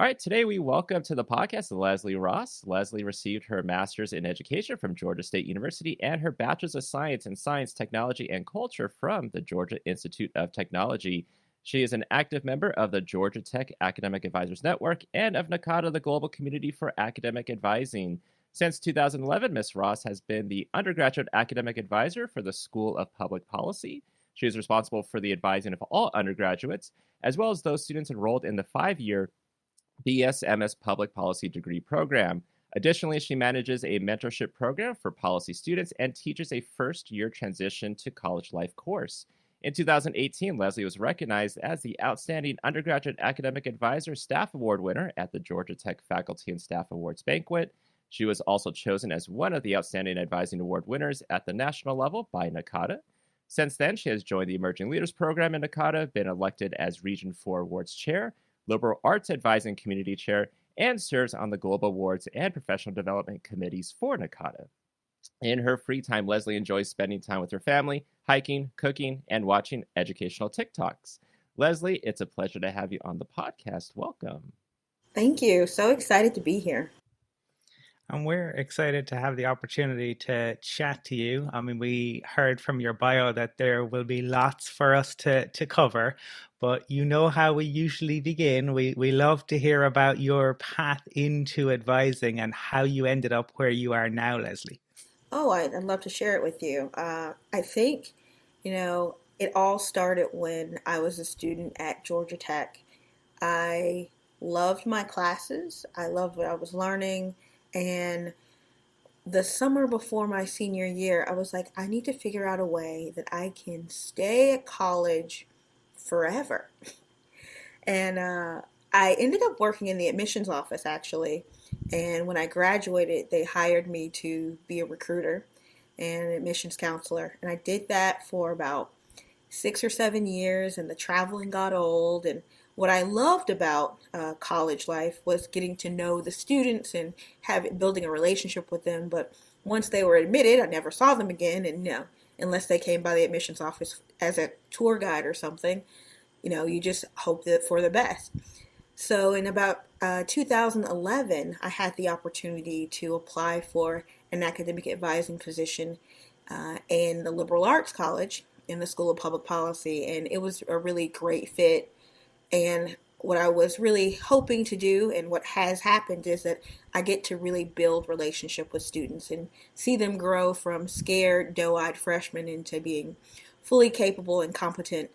All right, today we welcome to the podcast Leslie Ross. Leslie received her master's in education from Georgia State University and her bachelor's of science in science, technology, and culture from the Georgia Institute of Technology. She is an active member of the Georgia Tech Academic Advisors Network and of NACADA, the global community for academic advising. Since 2011, Ms. Ross has been the undergraduate academic advisor for the School of Public Policy. She is responsible for the advising of all undergraduates, as well as those students enrolled in the 5-year BSMS Public Policy degree program. Additionally, she manages a mentorship program for policy students and teaches a first-year transition to college life course. In 2018, Leslie was recognized as the Outstanding Undergraduate Academic Advisor Staff Award winner at the Georgia Tech Faculty and Staff Awards banquet. She was also chosen as one of the Outstanding Advising Award winners at the national level by NACADA. Since then, she has joined the Emerging Leaders Program in NACADA, been elected as Region 4 Awards Chair, Liberal Arts Advising Community Chair, and serves on the Global Awards and Professional Development Committees for NACADA. In her free time, Leslie enjoys spending time with her family, hiking, cooking, and watching educational TikToks. Leslie, it's a pleasure to have you on the podcast. Welcome. Thank you. So excited to be here. And we're excited to have the opportunity to chat to you. I mean, we heard from your bio that there will be lots for us to cover, but you know how we usually begin. We love to hear about your path into advising and how you ended up where you are now, Leslie. Oh, I'd love to share it with you. I think, it all started when I was a student at Georgia Tech. I loved my classes. I loved what I was learning. And the summer before my senior year, I was like, I need to figure out a way that I can stay at college forever. And I ended up working in the admissions office actually. And when I graduated, they hired me to be a recruiter and an admissions counselor. And I did that for about 6 or 7 years, and the traveling got old. And what I loved about college life was getting to know the students and building a relationship with them. But once they were admitted, I never saw them again. And unless they came by the admissions office as a tour guide or something, you just hope that for the best. So in about 2011, I had the opportunity to apply for an academic advising position in the liberal arts college in the School of Public Policy, and it was a really great fit. And what I was really hoping to do and what has happened is that I get to really build relationship with students and see them grow from scared, doe-eyed freshmen into being fully capable and competent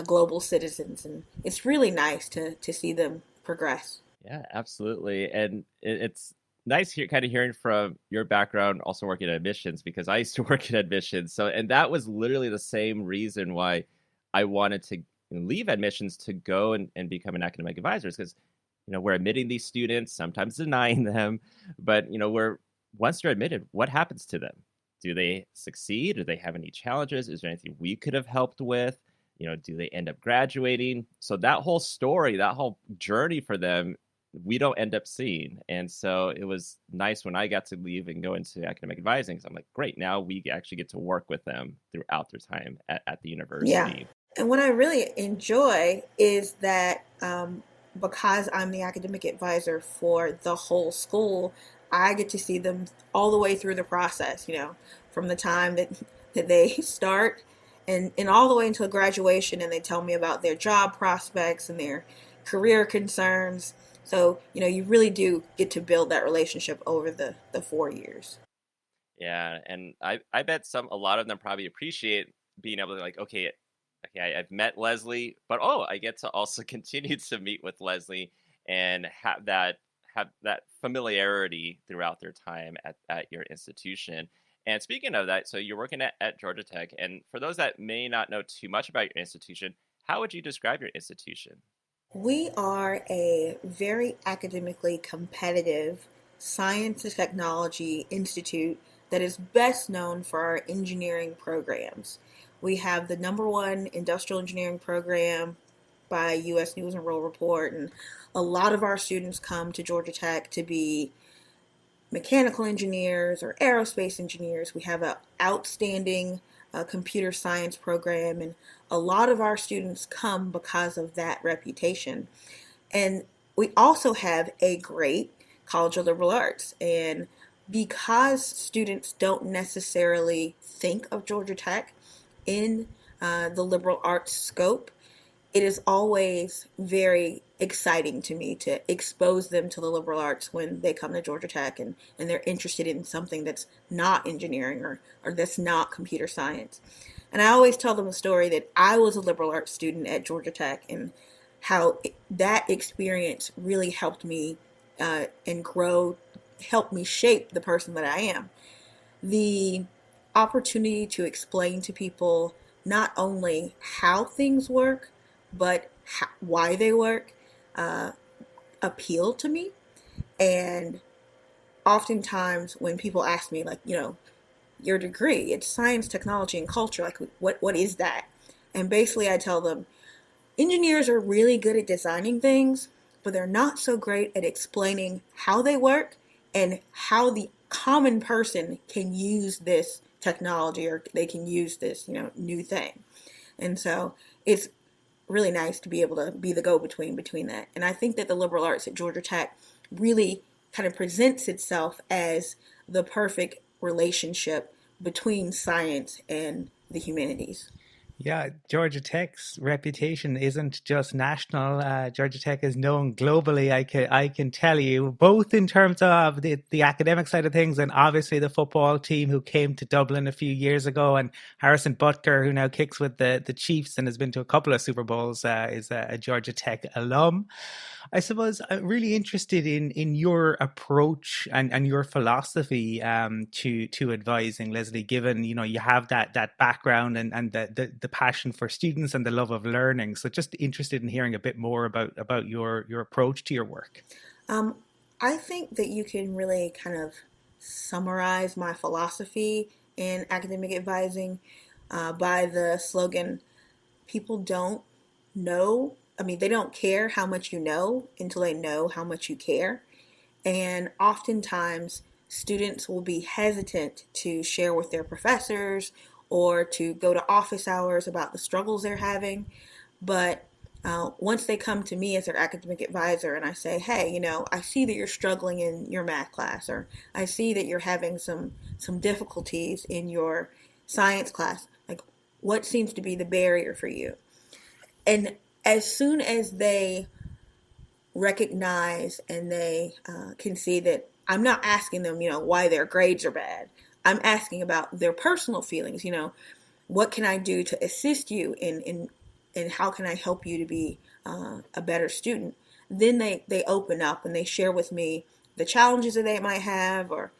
global citizens. And it's really nice to see them progress. Yeah, absolutely. And it's nice kind of hearing from your background, also working at admissions, because I used to work in admissions. So, and that was literally the same reason why I wanted to leave admissions to go and become an academic advisor, because we're admitting these students, sometimes denying them, but once they're admitted, what happens to them? Do they succeed? Do they have any challenges? Is there anything we could have helped with? Do they end up graduating? So that whole story, that whole journey for them, we don't end up seeing. And so it was nice when I got to leave and go into academic advising, because I'm like, great, now we actually get to work with them throughout their time at the university. Yeah. And what I really enjoy is that because I'm the academic advisor for the whole school, I get to see them all the way through the process, from the time that they start and all the way until graduation, and they tell me about their job prospects and their career concerns. So, you really do get to build that relationship over the 4 years. Yeah, and I bet a lot of them probably appreciate being able to okay, I've met Leslie, but I get to also continue to meet with Leslie and have that familiarity throughout their time at your institution. And speaking of that, so you're working at Georgia Tech, and for those that may not know too much about your institution, how would you describe your institution? We are a very academically competitive science and technology institute that is best known for our engineering programs. We have the #1 industrial engineering program by U.S. News and World Report, and a lot of our students come to Georgia Tech to be mechanical engineers or aerospace engineers. We have an outstanding computer science program, and a lot of our students come because of that reputation. And we also have a great College of Liberal Arts. And because students don't necessarily think of Georgia Tech in the liberal arts scope, it is always very exciting to me to expose them to the liberal arts when they come to Georgia Tech and they're interested in something that's not engineering or that's not computer science. And I always tell them a story that I was a liberal arts student at Georgia Tech and how that experience really helped me and grow, helped me shape the person that I am. The opportunity to explain to people not only how things work, but why they work uh, appeal to me. And oftentimes when people ask me, like, your degree, it's science, technology, and culture, like, what is that? And basically I tell them, engineers are really good at designing things, but they're not so great at explaining how they work and how the common person can use this technology or they can use this, new thing. And so it's really nice to be able to be the go-between between that. And I think that the liberal arts at Georgia Tech really kind of presents itself as the perfect relationship between science and the humanities. Yeah, Georgia Tech's reputation isn't just national. Georgia Tech is known globally. I can tell you, both in terms of the academic side of things, and obviously the football team who came to Dublin a few years ago, and Harrison Butker, who now kicks with the Chiefs and has been to a couple of Super Bowls, is a Georgia Tech alum. I suppose I'm really interested in your approach and your philosophy to advising, Leslie, given you have that background and the passion for students and the love of learning. So just interested in hearing a bit more about your approach to your work. Um, I think that you can really kind of summarize my philosophy in academic advising by the slogan, people don't know, I mean, they don't care how much you know until they know how much you care. And oftentimes, students will be hesitant to share with their professors or to go to office hours about the struggles they're having. But once they come to me as their academic advisor and I say, hey, I see that you're struggling in your math class, or I see that you're having some difficulties in your science class, like, what seems to be the barrier for you? And as soon as they recognize and they can see that I'm not asking them, why their grades are bad. I'm asking about their personal feelings. What can I do to assist you in how can I help you to be a better student? Then they open up and they share with me the challenges that they might have, or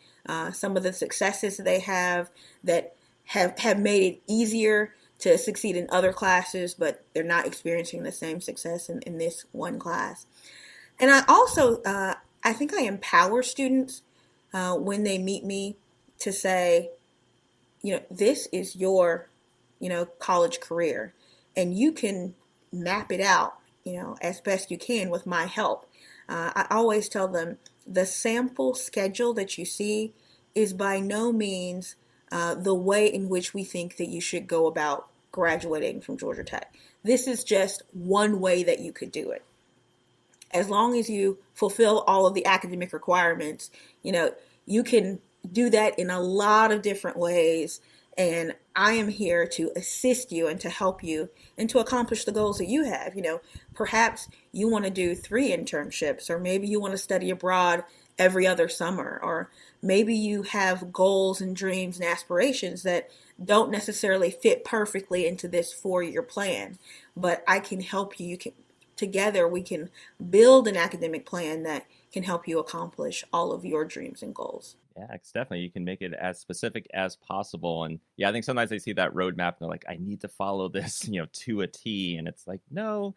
some of the successes that they have that have made it easier to succeed in other classes, but they're not experiencing the same success in this one class. And I also, I think I empower students when they meet me to say, this is your, college career, and you can map it out, as best you can with my help. I always tell them the sample schedule that you see is by no means the way in which we think that you should go about graduating from Georgia Tech. This is just one way that you could do it. As long as you fulfill all of the academic requirements, you can do that in a lot of different ways. And I am here to assist you and to help you and to accomplish the goals that you have. Perhaps you want to do 3 internships, or maybe you want to study abroad every other summer, or maybe you have goals and dreams and aspirations that don't necessarily fit perfectly into this 4-year plan. But I can help you. Together we can build an academic plan that can help you accomplish all of your dreams and goals. Yeah, it's definitely. You can make it as specific as possible. And yeah, I think sometimes they see that roadmap and they're like, I need to follow this, to a T. And it's like, no.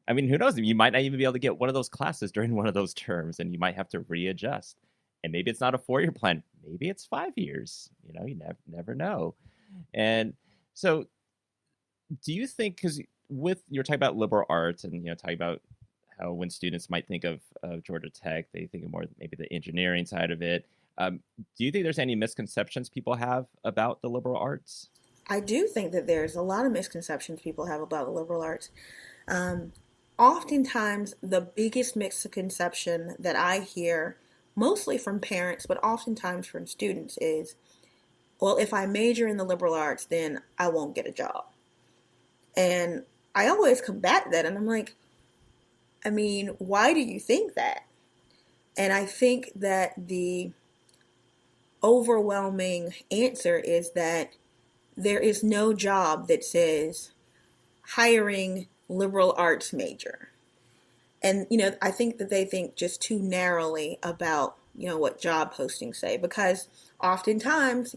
I mean, who knows? You might not even be able to get one of those classes during one of those terms, and you might have to readjust. And maybe it's not a 4-year plan. Maybe it's 5 years. You never know. And so do you think, because you're talking about liberal arts and, talking about how when students might think of Georgia Tech, they think of more maybe the engineering side of it. Do you think there's any misconceptions people have about the liberal arts? I do think that there's a lot of misconceptions people have about the liberal arts. Oftentimes, the biggest misconception that I hear, mostly from parents, but oftentimes from students, is, well, if I major in the liberal arts, then I won't get a job. And I always combat that, and I'm like, I mean, why do you think that? And I think that the overwhelming answer is that there is no job that says hiring liberal arts major. And, I think that they think just too narrowly about, what job postings say, because oftentimes,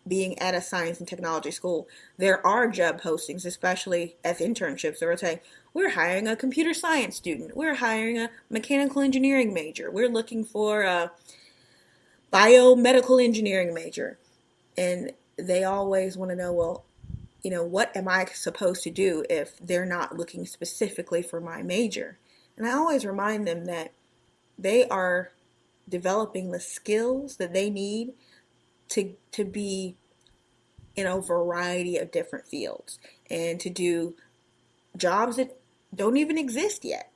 being at a science and technology school, there are job postings, especially as internships, that will say, we're hiring a computer science student, we're hiring a mechanical engineering major, we're looking for a biomedical engineering major. And they always want to know, well, what am I supposed to do if they're not looking specifically for my major? And I always remind them that they are developing the skills that they need to be in a variety of different fields and to do jobs that don't even exist yet.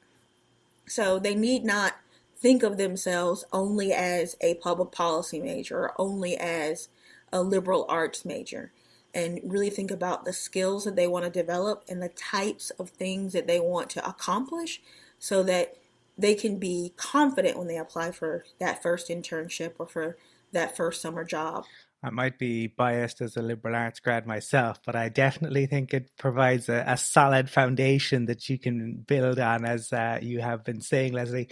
So they need not think of themselves only as a public policy major or only as a liberal arts major, and really think about the skills that they want to develop and the types of things that they want to accomplish so that they can be confident when they apply for that first internship or for that first summer job. I might be biased as a liberal arts grad myself, but I definitely think it provides a solid foundation that you can build on, as you have been saying, Leslie.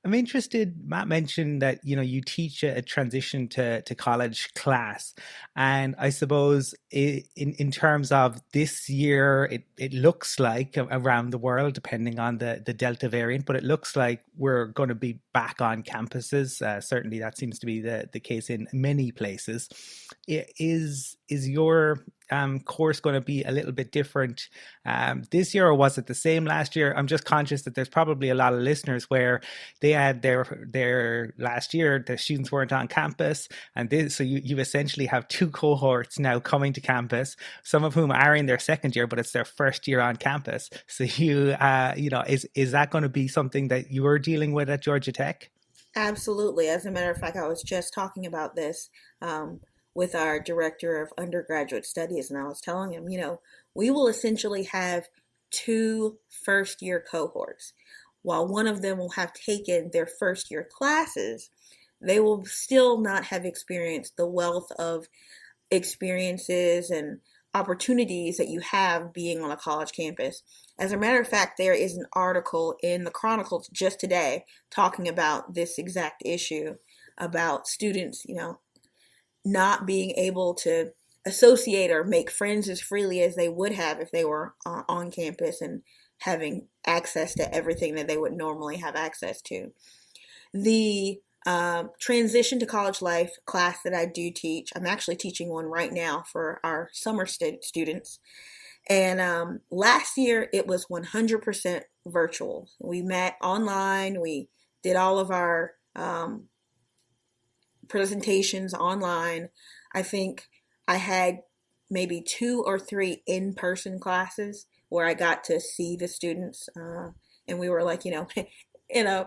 I'm interested, Matt mentioned that, you teach a transition to college class. And I suppose in terms of this year, it looks like around the world, depending on the Delta variant, but it looks like we're going to be back on campuses. Certainly that seems to be the case in many places. Is your course going to be a little bit different this year, or was it the same last year? I'm just conscious that there's probably a lot of listeners where they had their last year, the students weren't on campus, and so you essentially have two cohorts now coming to campus, some of whom are in their second year, but it's their first year on campus. So is that going to be something that you are dealing with at Georgia Tech? Absolutely. As a matter of fact, I was just talking about this with our director of undergraduate studies, and I was telling him, we will essentially have two first year cohorts. While one of them will have taken their first year classes, they will still not have experienced the wealth of experiences and opportunities that you have being on a college campus. As a matter of fact, there is an article in the Chronicles just today talking about this exact issue, about students, not being able to associate or make friends as freely as they would have if they were on campus and having access to everything that they would normally have access to. The transition to college life class that I do teach, I'm actually teaching one right now for our summer students. And last year it was 100% virtual. We met online. We did all of our presentations online. I think I had maybe 2 or 3 in-person classes where I got to see the students, and we were like, in an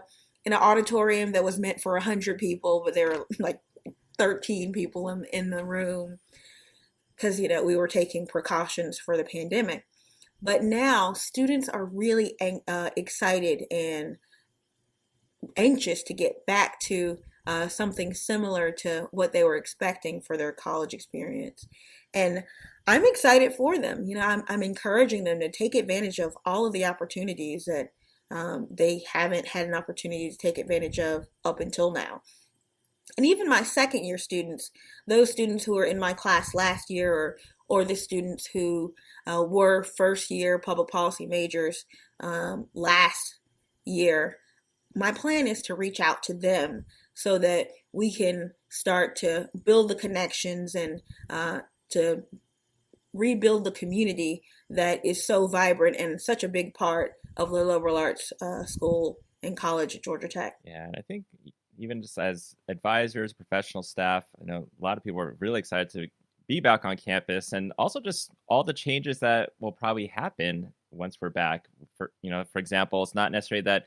auditorium that was meant for 100 people, but there were like 13 people in the room because we were taking precautions for the pandemic. But now students are really excited and anxious to get back to something similar to what they were expecting for their college experience. And I'm excited for them. I'm encouraging them to take advantage of all of the opportunities that they haven't had an opportunity to take advantage of up until now. And even my second year students, those students who were in my class last year, or the students who were first year public policy majors last year, my plan is to reach out to them so that we can start to build the connections and to rebuild the community that is so vibrant and such a big part of the liberal arts school and college at Georgia Tech. Yeah, and I think even just as advisors, professional staff, I know a lot of people are really excited to be back on campus, and also just all the changes that will probably happen once we're back For example, it's not necessarily that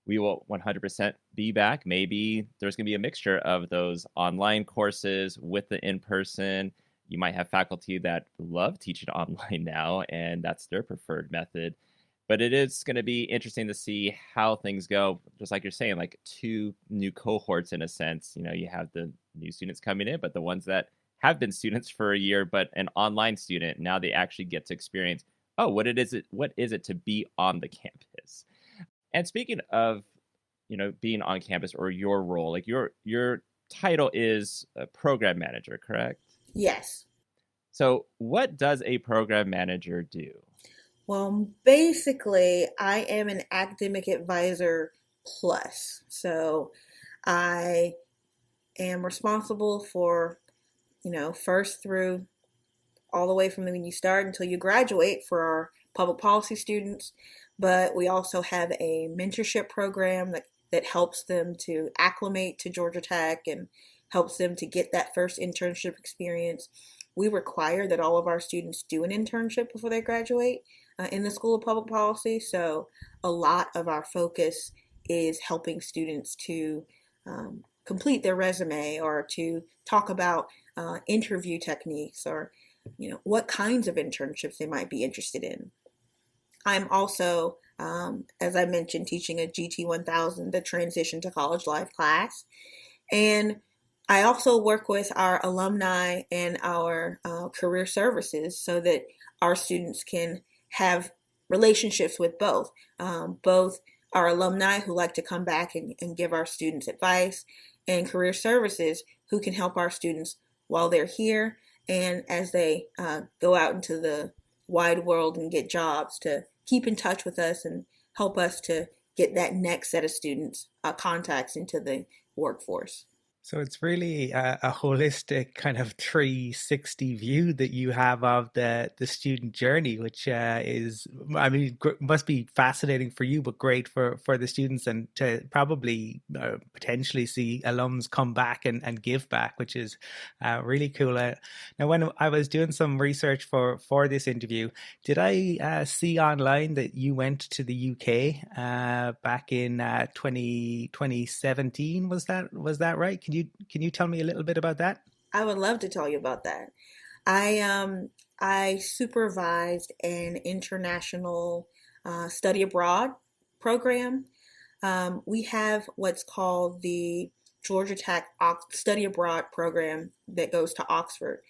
we will 100% be back. Maybe there's going to be a mixture of those online courses with the in-person. You might have faculty that love teaching online now, and that's their preferred method. But it is going to be interesting to see how things go. Just like you're saying, like two new cohorts in a sense. You have the new students coming in, but the ones that have been students for a year, but an online student, now they actually get to experience, oh, what is it to be on the campus? And speaking of, being on campus or your role, like your title is a program manager, correct? Yes. So what does a program manager do? Well, basically, I am an academic advisor plus. So I am responsible for, first through all the way from when you start until you graduate for our public policy students. But we also have a mentorship program that helps them to acclimate to Georgia Tech and helps them to get that first internship experience. We require that all of our students do an internship before they graduate in the School of Public Policy. So a lot of our focus is helping students to complete their resume or to talk about interview techniques or what kinds of internships they might be interested in. I'm also, as I mentioned, teaching a GT1000, the Transition to College Life class. And I also work with our alumni and our career services so that our students can have relationships with both our alumni who like to come back and give our students advice, and career services who can help our students while they're here and as they go out into the wide world and get jobs, to keep in touch with us and help us to get that next set of students contacts into the workforce. So it's really a holistic kind of 360 view that you have of the student journey, which must be fascinating for you, but great for the students, and to probably potentially see alums come back and give back, which is really cool. Now, when I was doing some research for this interview, did I see online that you went to the UK back in 2017? Was that right? Can you tell me a little bit about that? I would love to tell you about that. I supervised an international study abroad program. We have what's called the Georgia Tech Study Abroad program that goes to Oxford,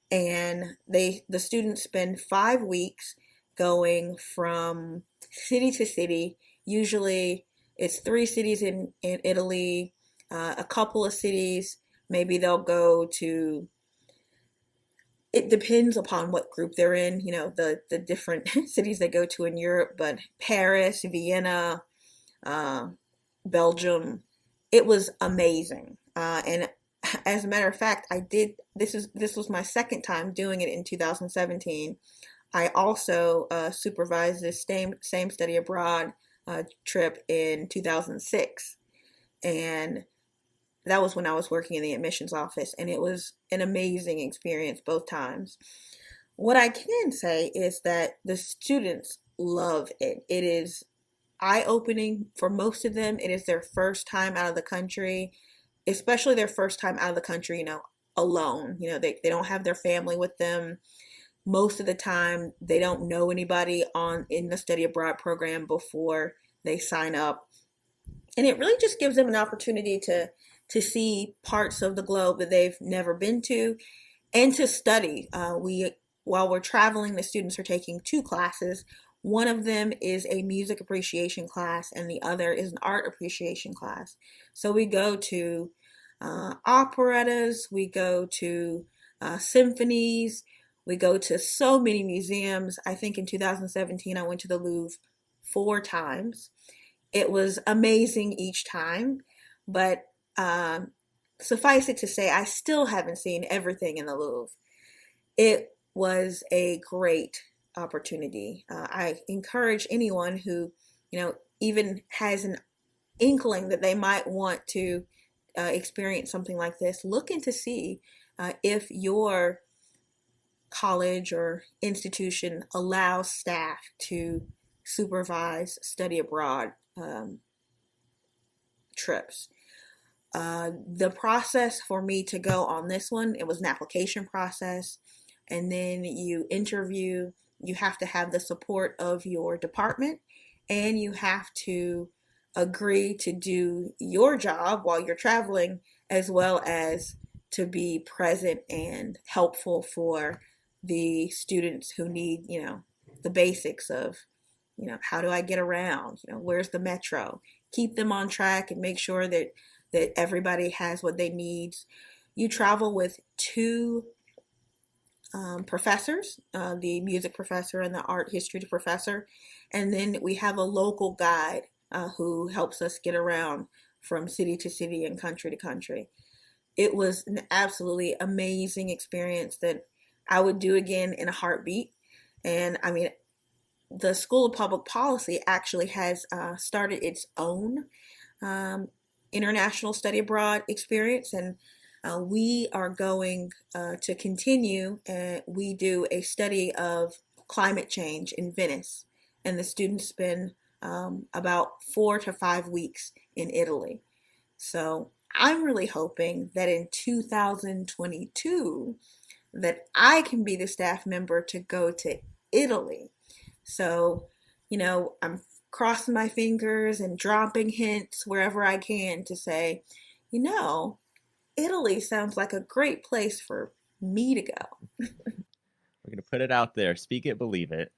and the students spend 5 weeks going from city to city. Usually, it's 3 cities in Italy. A couple of cities, maybe they'll go to, it depends upon what group they're in, the different cities they go to in Europe, but Paris, Vienna, Belgium, it was amazing. And as a matter of fact, this was my second time doing it in 2017. I also supervised this same study abroad trip in 2006. And that was when I was working in the admissions office, and it was an amazing experience both times. What I can say is that the students love it. It is eye-opening for most of them. It is their first time out of the country, especially their first time out of the country, alone. They don't have their family with them. Most of the time, they don't know anybody in the study abroad program before they sign up. And it really just gives them an opportunity to see parts of the globe that they've never been to, and to study. While we're traveling, the students are taking 2 classes. One of them is a music appreciation class, and the other is an art appreciation class. So we go to operettas, we go to symphonies, we go to so many museums. I think in 2017, I went to the Louvre 4 times. It was amazing each time, but suffice it to say, I still haven't seen everything in the Louvre. It was a great opportunity. I encourage anyone who, even has an inkling that they might want to experience something like this, look into see if your college or institution allows staff to supervise study abroad trips. The process for me to go on this one, it was an application process, and then you interview. You have to have the support of your department, and you have to agree to do your job while you're traveling, as well as to be present and helpful for the students who need, the basics of, how do I get around? Where's the metro? Keep them on track and make sure that everybody has what they need. You travel with two professors, the music professor and the art history professor, and then we have a local guide who helps us get around from city to city and country to country. It was an absolutely amazing experience that I would do again in a heartbeat. And I mean, the School of Public Policy actually has started its own international study abroad experience, and we are going to continue. We do a study of climate change in Venice, and the students spend about 4 to 5 weeks in Italy. So I'm really hoping that in 2022 that I can be the staff member to go to Italy. So, I'm crossing my fingers and dropping hints wherever I can to say, Italy sounds like a great place for me to go. We're going to put it out there. Speak it, believe it.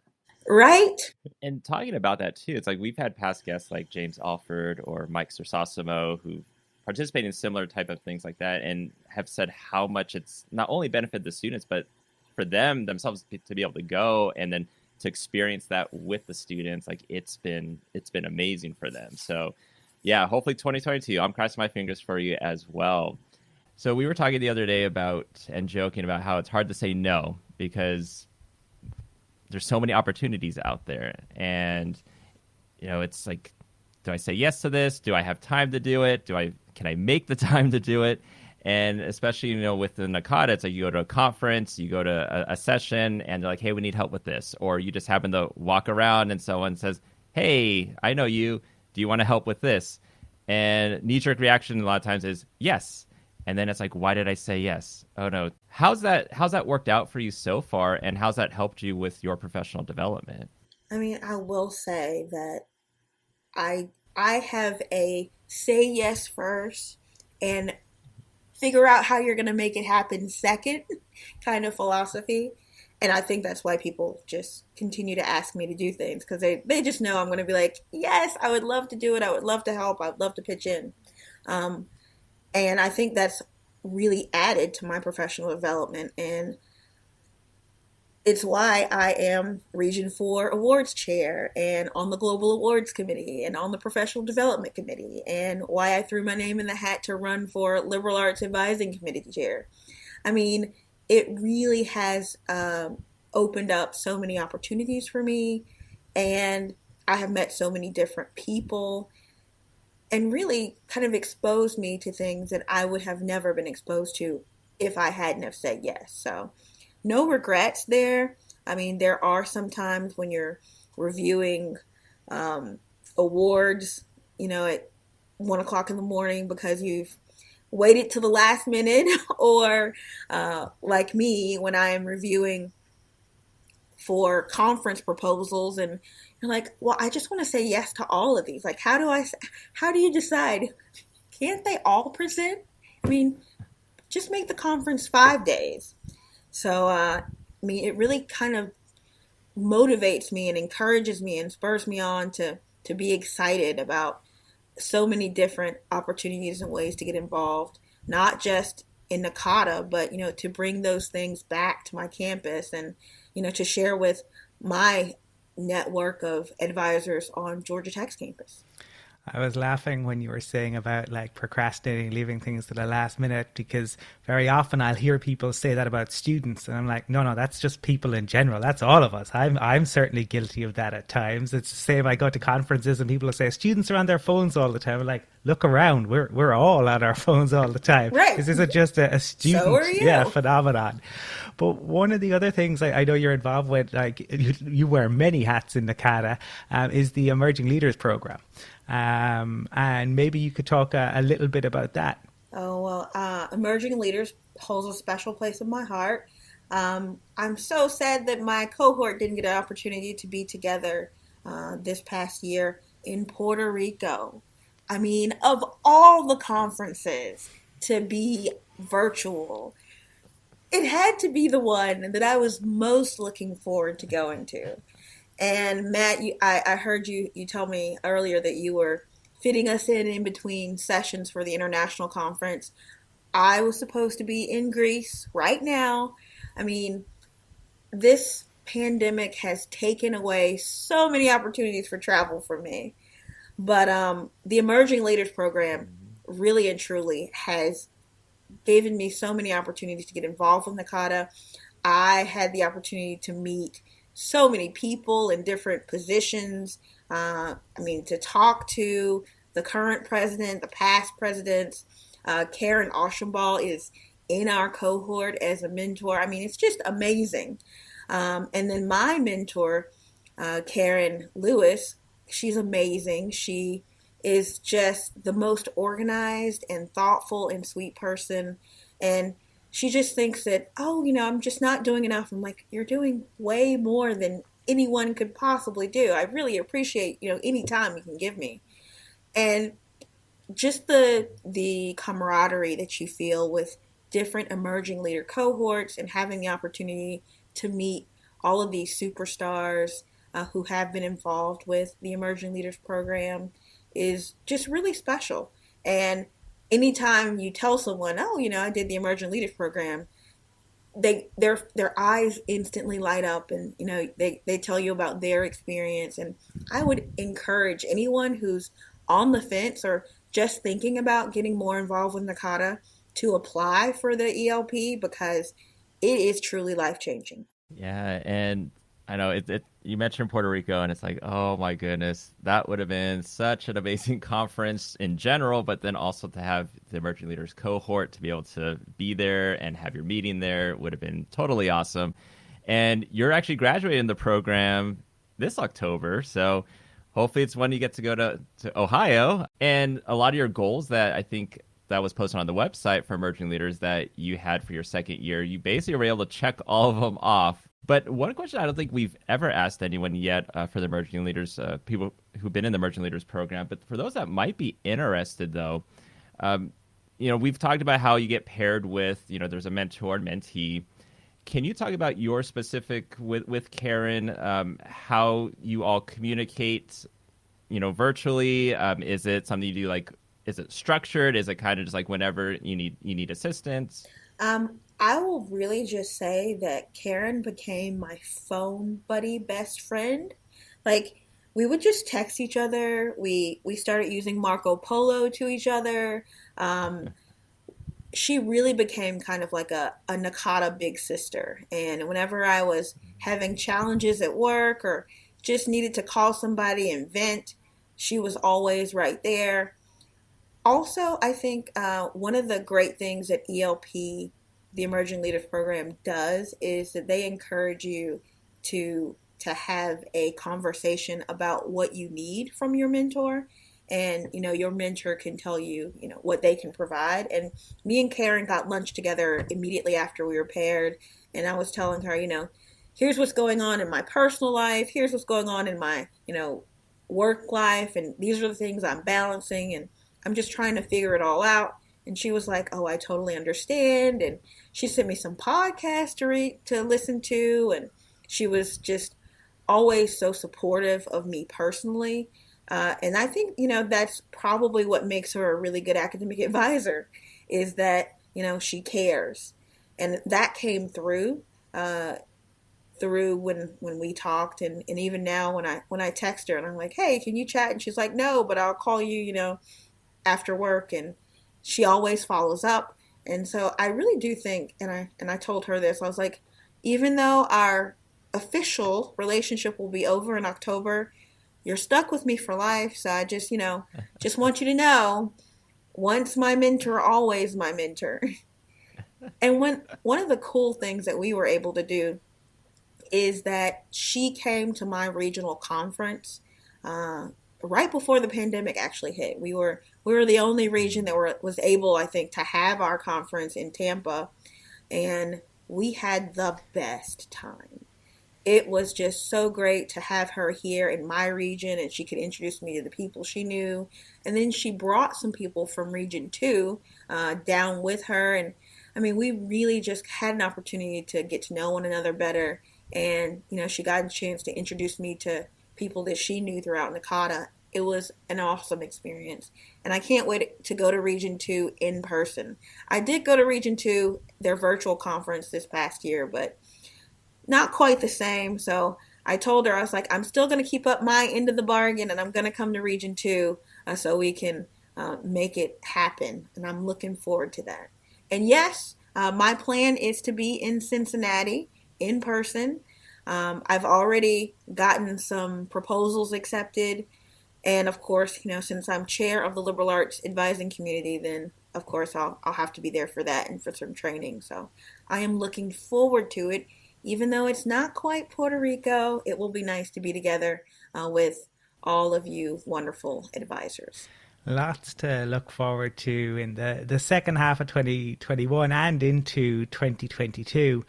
Right? And talking about that too, it's like we've had past guests like James Alford or Mike Sersosimo who participate in similar type of things like that and have said how much it's not only benefited the students, but for them themselves to be able to go and then to experience that with the students. Like it's been amazing for them. So yeah, hopefully 2022, I'm crossing my fingers for you as well. So we were talking the other day about and joking about how it's hard to say no because there's so many opportunities out there. And, it's like, do I say yes to this? Do I have time to do it? Can I make the time to do it? And especially, with the NACADA, it's like you go to a conference, you go to a session, and they're like, hey, we need help with this. Or you just happen to walk around and someone says, hey, I know you. Do you want to help with this? And knee-jerk reaction a lot of times is yes. And then it's like, why did I say yes? Oh, no. How's that worked out for you so far? And how's that helped you with your professional development? I mean, I will say that I have a say yes first and figure out how you're going to make it happen second kind of philosophy. And I think that's why people just continue to ask me to do things because they just know I'm going to be like, yes, I would love to do it. I would love to help. I would love to pitch in. And I think that's really added to my professional development. And it's why I am Region 4 Awards Chair and on the Global Awards Committee and on the Professional Development Committee, and why I threw my name in the hat to run for Liberal Arts Advising Committee Chair. I mean, it really has opened up so many opportunities for me, and I have met so many different people and really kind of exposed me to things that I would have never been exposed to if I hadn't have said yes. So no regrets there. I mean, there are some times when you're reviewing awards, at 1 o'clock in the morning because you've waited to the last minute, or like me, when I am reviewing for conference proposals and you're like, well, I just want to say yes to all of these. Like, how do you decide? Can't they all present? I mean, just make the conference 5 days. So, it really kind of motivates me and encourages me and spurs me on to be excited about so many different opportunities and ways to get involved, not just in NACADA, but, to bring those things back to my campus and, to share with my network of advisors on Georgia Tech's campus. I was laughing when you were saying about like procrastinating, leaving things to the last minute, because very often I'll hear people say that about students, and I'm like, no, no, that's just people in general. That's all of us. I'm certainly guilty of that at times. It's the same. I go to conferences and people will say students are on their phones all the time. I'm like, look around. We're all on our phones all the time. Right. This isn't just a So are student, you. phenomenon. But one of the other things I know you're involved with, like you wear many hats in NACADA, is the Emerging Leaders Program. And maybe you could talk a little bit about that. Oh, well, Emerging Leaders holds a special place in my heart. I'm so sad that my cohort didn't get an opportunity to be together this past year in Puerto Rico. I mean, of all the conferences to be virtual, it had to be the one that I was most looking forward to going to. And Matt, I heard you tell me earlier that you were fitting us in between sessions for the international conference. I was supposed to be in Greece right now. I mean, this pandemic has taken away so many opportunities for travel for me. But the Emerging Leaders Program really and truly has given me so many opportunities to get involved with NACADA. I had the opportunity to meet so many people in different positions. I mean, to talk to the current president, the past presidents. Karen Oshambal is in our cohort as a mentor. I mean, it's just amazing. And then my mentor, Karen Lewis, she's amazing. She is just the most organized and thoughtful and sweet person. And she just thinks that, oh, I'm just not doing enough. I'm like, you're doing way more than anyone could possibly do. I really appreciate, any time you can give me. And just the camaraderie that you feel with different emerging leader cohorts and having the opportunity to meet all of these superstars who have been involved with the Emerging Leaders Program is just really special. And anytime you tell someone, oh, I did the Emerging Leaders Program, their eyes instantly light up, and they tell you about their experience. And I would encourage anyone who's on the fence or just thinking about getting more involved with NACADA to apply for the ELP, because it is truly life changing. Yeah, and I know you mentioned Puerto Rico, and it's like, oh my goodness, that would have been such an amazing conference in general, but then also to have the Emerging Leaders cohort to be able to be there and have your meeting there would have been totally awesome. And you're actually graduating the program this October, so hopefully it's when you get to go to Ohio. And a lot of your goals that I think that was posted on the website for Emerging Leaders that you had for your second year, you basically were able to check all of them off. But one question I don't think we've ever asked anyone yet for the Emerging Leaders, people who've been in the Emerging Leaders program, but for those that might be interested, though, we've talked about how you get paired with, there's a mentor and mentee. Can you talk about your specific with Karen, how you all communicate, virtually? Is it something you do is it structured? Is it kind of just like whenever you need assistance? I will really just say that Karen became my phone buddy best friend. Like, we would just text each other. We started using Marco Polo to each other. She really became kind of like a NACADA big sister. And whenever I was having challenges at work or just needed to call somebody and vent, she was always right there. Also, I think one of the great things that ELP, the Emerging Leaders Program, does is that they encourage you to have a conversation about what you need from your mentor. And, your mentor can tell you, what they can provide. And me and Karen got lunch together immediately after we were paired. And I was telling her, here's what's going on in my personal life. Here's what's going on in my, work life. And these are the things I'm balancing. And I'm just trying to figure it all out. And she was like, oh, I totally understand. And she sent me some podcasts to listen to. And she was just always so supportive of me personally. And I think, that's probably what makes her a really good academic advisor, is that, she cares. And that came through. through when we talked, and even now when I text her and I'm like, hey, can you chat? And she's like, no, but I'll call you, after work, and she always follows up. And so I really do think, and I told her this, I was like, even though our official relationship will be over in October, you're stuck with me for life. So I just, just want you to know, once my mentor, always my mentor. And one of the cool things that we were able to do is that she came to my regional conference uh, right before the pandemic actually hit. We were the only region that was able, I think, to have our conference in Tampa, and we had the best time. It was just so great to have her here in my region, and she could introduce me to the people she knew. And then she brought some people from Region 2 down with her. And I mean, we really just had an opportunity to get to know one another better. And, she got a chance to introduce me to people that she knew throughout NACADA. It was an awesome experience. And I can't wait to go to Region 2 in person. I did go to Region 2, their virtual conference this past year, but not quite the same. So I told her, I was like, I'm still going to keep up my end of the bargain, and I'm going to come to Region 2 so we can make it happen. And I'm looking forward to that. And yes, my plan is to be in Cincinnati in person. I've already gotten some proposals accepted. And of course, since I'm chair of the liberal arts advising community, then of course I'll have to be there for that and for some training. So I am looking forward to it. Even though it's not quite Puerto Rico, it will be nice to be together with all of you wonderful advisors. Lots to look forward to in the second half of 2021 and into 2022.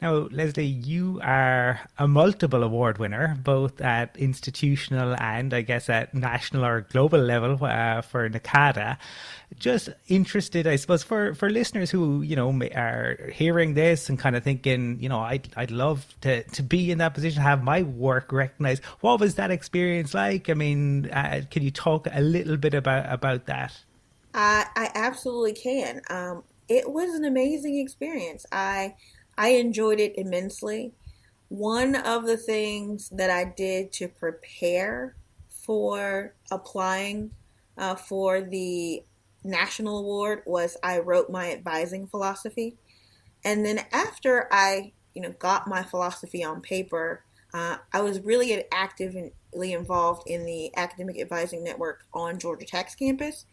Now, Leslie, you are a multiple award winner, both at institutional and I guess at national or global level for NACADA. Just interested, I suppose, for listeners who, are hearing this and kind of thinking, I'd love to be in that position, have my work recognized. What was that experience like? I mean, can you talk a little bit about that? I absolutely can. It was an amazing experience. I enjoyed it immensely. One of the things that I did to prepare for applying for the national award was I wrote my advising philosophy. And then after I, got my philosophy on paper, I was really actively involved in the academic advising network on Georgia Tech's campus.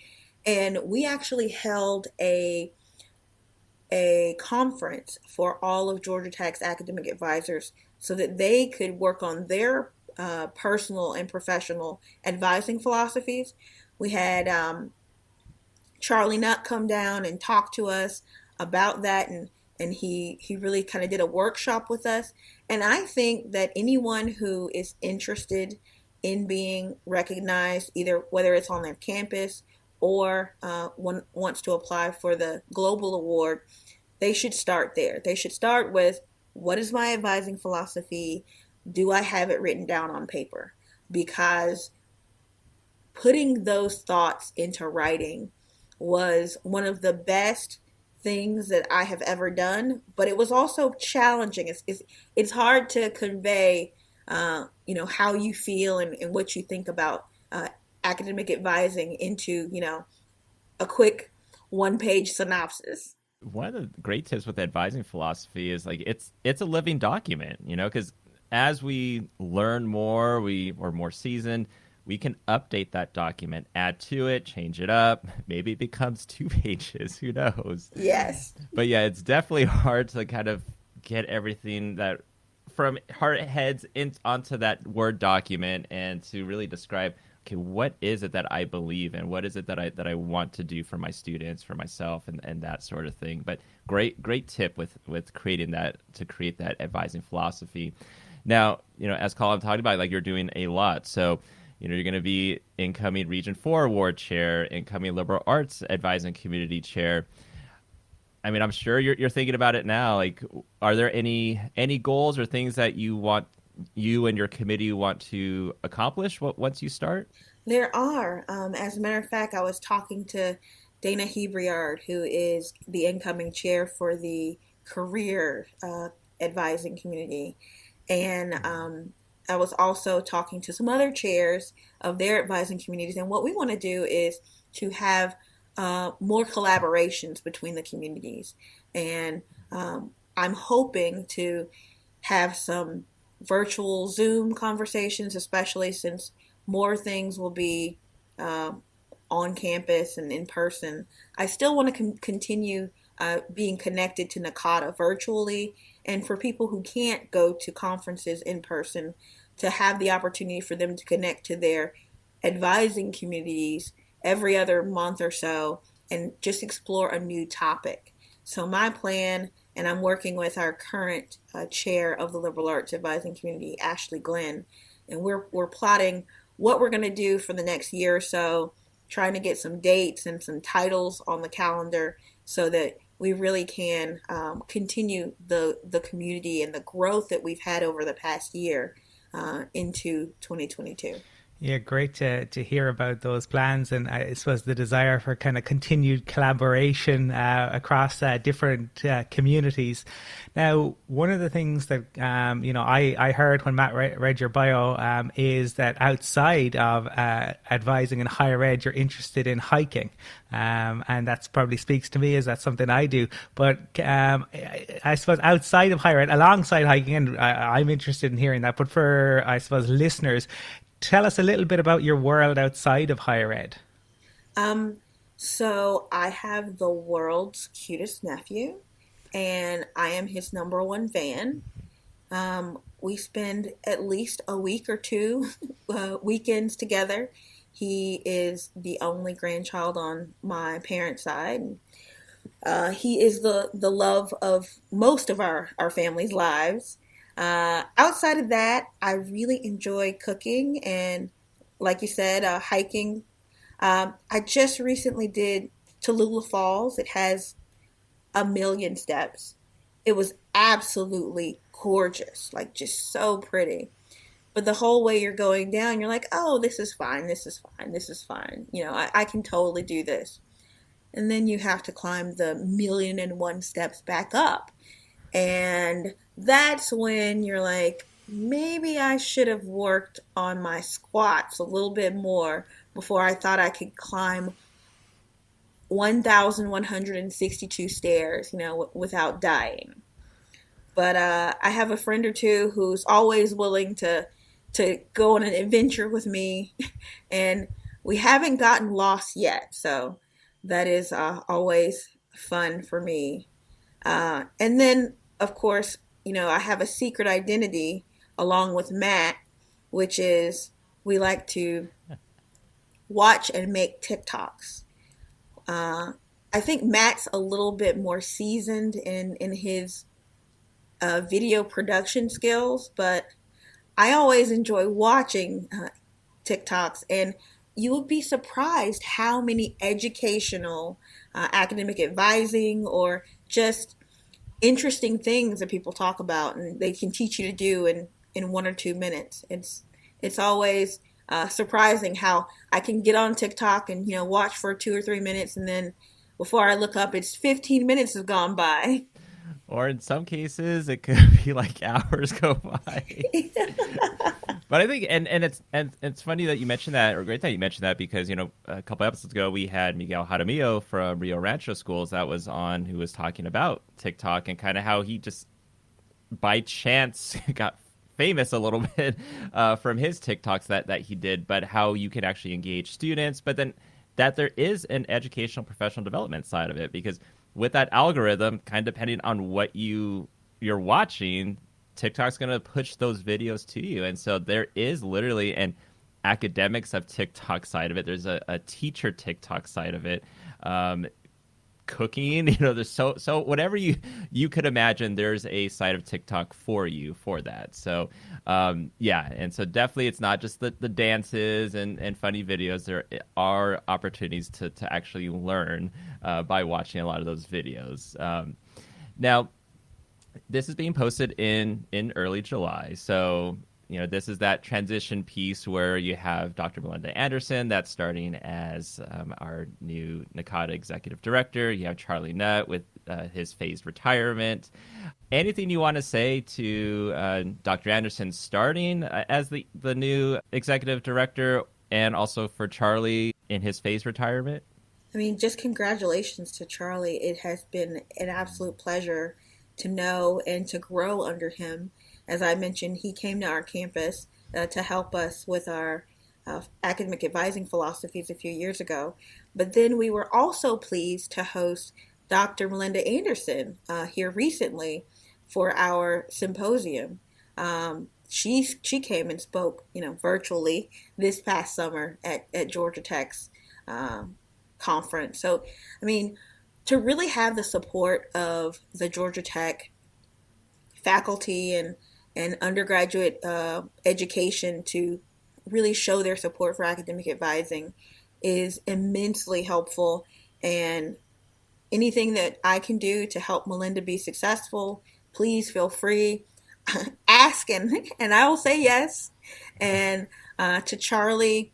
And we actually held a conference for all of Georgia Tech's academic advisors so that they could work on their personal and professional advising philosophies. We had Charlie Nutt come down and talk to us about that, and he really kind of did a workshop with us. And I think that anyone who is interested in being recognized, either whether it's on their campus or wants to apply for the global award, they should start there. They should start with, what is my advising philosophy? Do I have it written down on paper? Because putting those thoughts into writing was one of the best things that I have ever done, but it was also challenging. It's hard to convey, how you feel and what you think about academic advising into, a quick one-page synopsis. One of the great tips with advising philosophy is like it's a living document, because as we learn more, we're more seasoned, we can update that document, add to it, change it up. Maybe it becomes 2 pages. Who knows? Yes. But yeah, it's definitely hard to kind of get everything that from heart heads onto that Word document and to really describe, okay, what is it that I believe in? What is it that I want to do for my students, for myself, and that sort of thing. But great tip with creating that, to create that advising philosophy. Now, as Colin talked about, like, you're doing a lot. So, you're going to be incoming Region 4 Award Chair, incoming Liberal Arts Advising Community Chair. I mean, I'm sure you're thinking about it now. Like, are there any goals or things that you and your committee want to accomplish once you start? There are. As a matter of fact, I was talking to Dana Hebriard, who is the incoming chair for the career advising community. And I was also talking to some other chairs of their advising communities. And what we want to do is to have more collaborations between the communities. And I'm hoping to have some virtual Zoom conversations, especially since more things will be um, on campus and in person. I still want to continue being connected to NACADA virtually, and for people who can't go to conferences in person, to have the opportunity for them to connect to their advising communities every other month or so and just explore a new topic. So, my plan, and I'm working with our current chair of the liberal arts advising community, Ashley Glenn, and we're plotting what we're going to do for the next year or so, trying to get some dates and some titles on the calendar so that we really can continue the community and the growth that we've had over the past year into 2022. Yeah, great to hear about those plans, and I suppose the desire for kind of continued collaboration across different communities. Now, one of the things that I heard when Matt read your bio is that outside of advising in higher ed, you're interested in hiking, and that's probably speaks to me as that's something I do. But I suppose outside of higher ed, alongside hiking, and I'm interested in hearing that. But for I suppose listeners, tell us a little bit about your world outside of higher ed. Um, so I have the world's cutest nephew, and I am his number one fan. We spend at least a week or two weekends together. He is the only grandchild on my parents' side. He is the love of most of our family's lives. Outside of that, I really enjoy cooking and, like you said, hiking. I just recently did Tallulah Falls. It has a million steps. It was absolutely gorgeous, like just so pretty. But the whole way you're going down, you're like, oh, this is fine, this is fine, this is fine. I can totally do this. And then you have to climb the million and one steps back up. And that's when you're like, maybe I should have worked on my squats a little bit more before I thought I could climb 1,162 stairs, without dying. But I have a friend or two who's always willing to go on an adventure with me, and we haven't gotten lost yet. So that is always fun for me. And then, of course, I have a secret identity along with Matt, which is we like to watch and make TikToks. I think Matt's a little bit more seasoned in his video production skills, but I always enjoy watching TikToks, and you would be surprised how many educational, academic advising, or just interesting things that people talk about and they can teach you to do in 1 or 2 minutes. It's always surprising how I can get on TikTok and watch for 2 or 3 minutes, and then before I look up, it's 15 minutes have gone by. Or in some cases, it could be like hours go by. But I think, and it's funny that you mentioned that, or great that you mentioned that, because a couple episodes ago we had Miguel Jaramillo from Rio Rancho Schools that was on, who was talking about TikTok and kind of how he just by chance got famous a little bit from his TikToks that he did, but how you can actually engage students, but then that there is an educational professional development side of it, because with that algorithm, kind of depending on what you're watching, TikTok's going to push those videos to you. And so there is literally an academics of TikTok side of it. There's a teacher TikTok side of it. Cooking, there's so whatever you could imagine, there's a side of TikTok for you for that. So yeah, and so definitely it's not just the dances and funny videos. There are opportunities to actually learn by watching a lot of those videos. Now, this is being posted in early July, so this is that transition piece where you have Dr. Melinda Anderson that's starting as our new NACADA executive director. You have Charlie Nutt with his phased retirement. Anything you want to say to Dr. Anderson starting as the new executive director, and also for Charlie in his phased retirement? I mean, just congratulations to Charlie. It has been an absolute pleasure to know and to grow under him. As I mentioned, he came to our campus to help us with our academic advising philosophies a few years ago. But then we were also pleased to host Dr. Melinda Anderson here recently for our symposium. She came and spoke, virtually this past summer at Georgia Tech's um, conference. So, I mean, to really have the support of the Georgia Tech faculty and undergraduate education to really show their support for academic advising is immensely helpful. And anything that I can do to help Melinda be successful, please feel free. Ask and I will say yes. And to Charlie,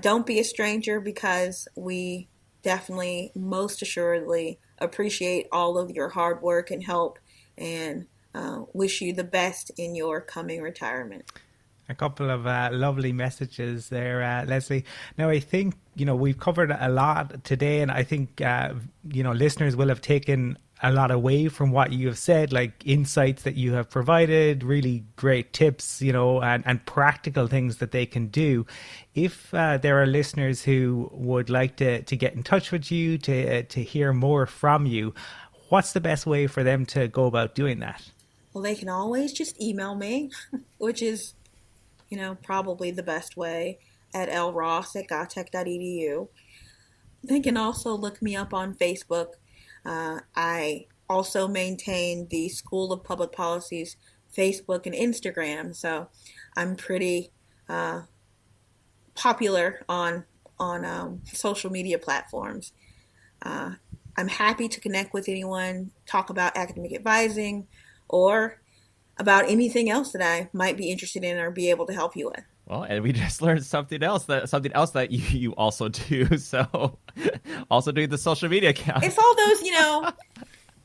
don't be a stranger, because we definitely, most assuredly, appreciate all of your hard work and help, and wish you the best in your coming retirement. A couple of lovely messages there, Leslie. Now, I think, we've covered a lot today, and I think, listeners will have taken a lot away from what you have said, like insights that you have provided, really great tips, and practical things that they can do. If there are listeners who would like to get in touch with you, to hear more from you, what's the best way for them to go about doing that? Well, they can always just email me, which is, probably the best way, at lross@gotech.edu. They can also look me up on Facebook. I also maintain the School of Public Policy's Facebook and Instagram, so I'm pretty popular on social media platforms. Uh, I'm happy to connect with anyone, talk about academic advising, or about anything else that I might be interested in or be able to help you with. Well, and we just learned something else that you also do. So, also doing the social media account. If all those,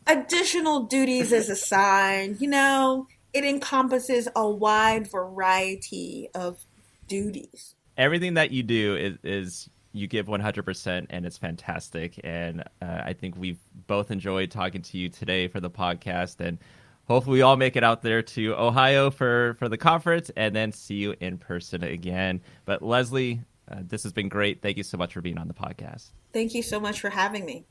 additional duties as assigned, it encompasses a wide variety of duties. Everything that you do is you give 100%, and it's fantastic. And I think we've both enjoyed talking to you today for the podcast, and hopefully we all make it out there to Ohio for the conference, and then see you in person again. But Leslie, this has been great. Thank you so much for being on the podcast. Thank you so much for having me.